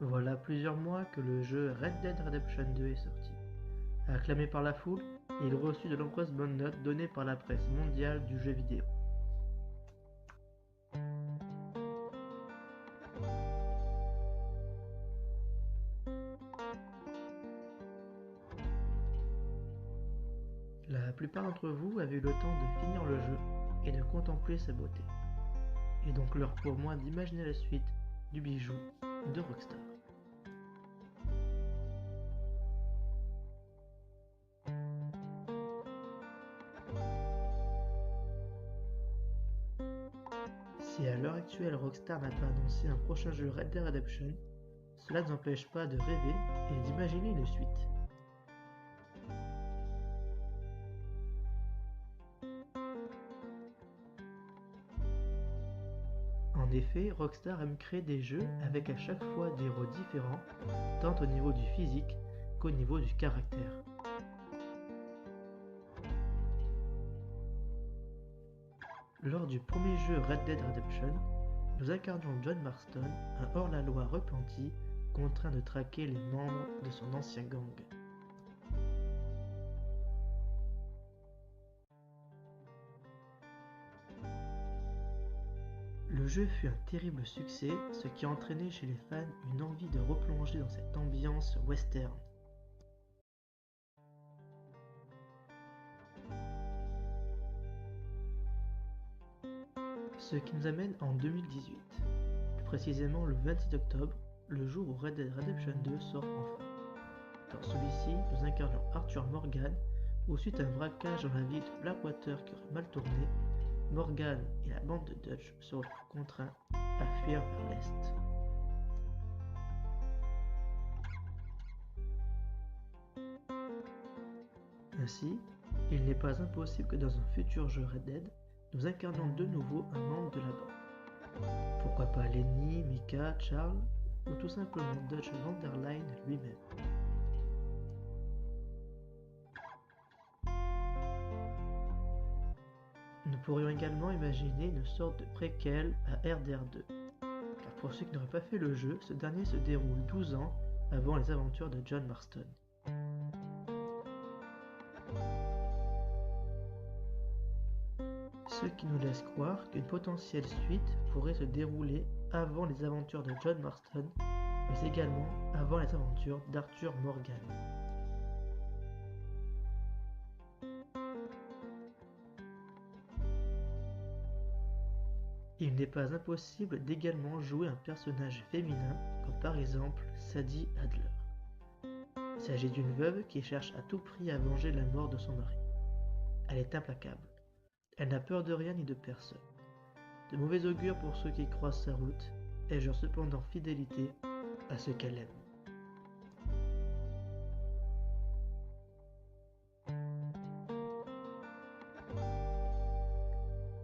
Voilà plusieurs mois que le jeu Red Dead Redemption 2 est sorti. Acclamé par la foule, il reçut de nombreuses bonnes notes données par la presse mondiale du jeu vidéo. La plupart d'entre vous avaient eu le temps de finir le jeu et de contempler sa beauté. Et donc l'heure pour moi d'imaginer la suite du bijou de Rockstar. Si à l'heure actuelle Rockstar n'a pas annoncé un prochain jeu Red Dead Redemption, cela ne nous empêche pas de rêver et d'imaginer une suite. En effet, Rockstar aime créer des jeux avec à chaque fois des héros différents, tant au niveau du physique qu'au niveau du caractère. Lors du premier jeu Red Dead Redemption, nous incarnions John Marston, un hors-la-loi repenti, contraint de traquer les membres de son ancien gang. Le jeu fut un terrible succès, ce qui a entraîné chez les fans une envie de replonger dans cette ambiance western. Ce qui nous amène en 2018, plus précisément le 26 octobre, le jour où Red Dead Redemption 2 sort enfin. Dans celui-ci, nous incarnons Arthur Morgan, où suite à un braquage dans la ville de Blackwater qui aurait mal tourné, Morgan et la bande de Dutch se retrouvent contraints à fuir vers l'est. Ainsi, il n'est pas impossible que dans un futur jeu Red Dead, nous incarnions de nouveau un membre de la bande. Pourquoi pas Lenny, Micah, Charles, ou tout simplement Dutch Van der Linde lui-même. Nous pourrions également imaginer une sorte de préquel à RDR2, car pour ceux qui n'auraient pas fait le jeu, ce dernier se déroule 12 ans avant les aventures de John Marston. Ce qui nous laisse croire qu'une potentielle suite pourrait se dérouler avant les aventures de John Marston, mais également avant les aventures d'Arthur Morgan. Il n'est pas impossible d'également jouer un personnage féminin, comme par exemple Sadie Adler. Il s'agit d'une veuve qui cherche à tout prix à venger la mort de son mari. Elle est implacable. Elle n'a peur de rien ni de personne. De mauvais augure pour ceux qui croisent sa route, elle jure cependant fidélité à ceux qu'elle aime.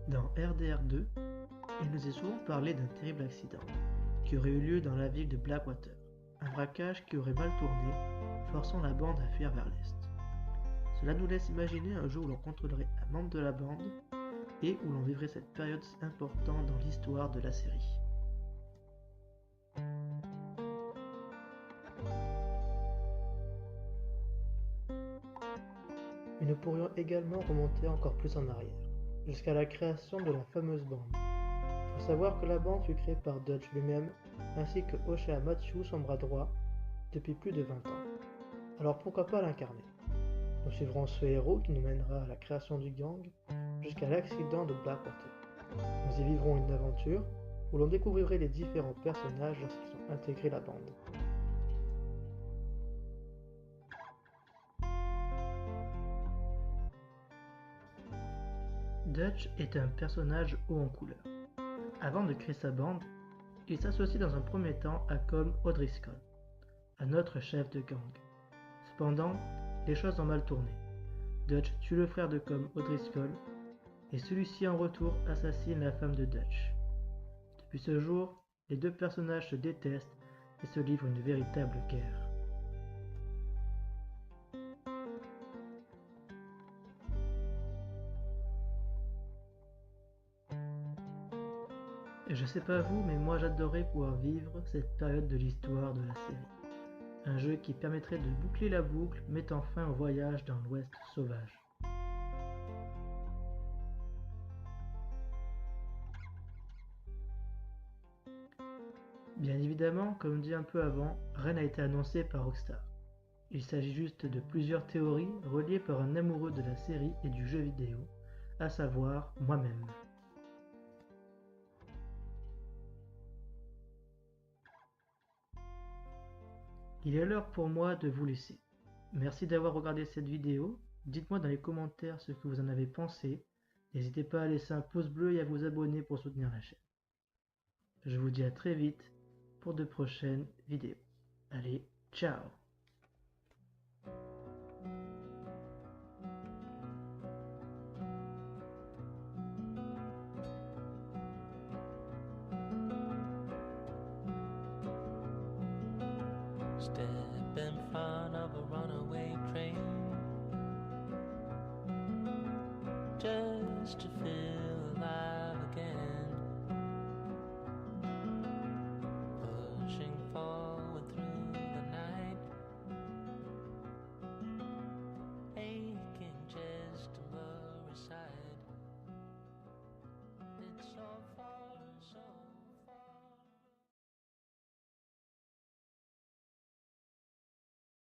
Dans RDR2, il nous est souvent parlé d'un terrible accident qui aurait eu lieu dans la ville de Blackwater, un braquage qui aurait mal tourné, forçant la bande à fuir vers l'est. Cela nous laisse imaginer un jour où l'on contrôlerait un membre de la bande et où l'on vivrait cette période importante dans l'histoire de la série. Mais nous pourrions également remonter encore plus en arrière, jusqu'à la création de la fameuse bande. Il faut savoir que la bande fut créée par Dutch lui-même, ainsi que Oshea Matthew, son bras droit, depuis plus de 20 ans. Alors pourquoi pas l'incarner? Nous suivrons ce héros qui nous mènera à la création du gang, jusqu'à l'accident de Blackwater. Nous y vivrons une aventure où l'on découvrirait les différents personnages lorsqu'ils ont intégré la bande. Dutch est un personnage haut en couleur. Avant de créer sa bande, il s'associe dans un premier temps à Com O'Driscoll, un autre chef de gang. Cependant, les choses ont mal tourné. Dutch tue le frère de Com O'Driscoll et celui-ci en retour assassine la femme de Dutch. Depuis ce jour, les deux personnages se détestent et se livrent une véritable guerre. Je sais pas vous, mais moi j'adorerais pouvoir vivre cette période de l'histoire de la série. Un jeu qui permettrait de boucler la boucle, mettant fin au voyage dans l'Ouest sauvage. Bien évidemment, comme dit un peu avant, rien n'a été annoncé par Rockstar. Il s'agit juste de plusieurs théories reliées par un amoureux de la série et du jeu vidéo, à savoir moi-même. Il est l'heure pour moi de vous laisser. Merci d'avoir regardé cette vidéo, dites-moi dans les commentaires ce que vous en avez pensé, n'hésitez pas à laisser un pouce bleu et à vous abonner pour soutenir la chaîne. Je vous dis à très vite pour de prochaines vidéos. Allez, ciao! Step in front of a runaway train just to feel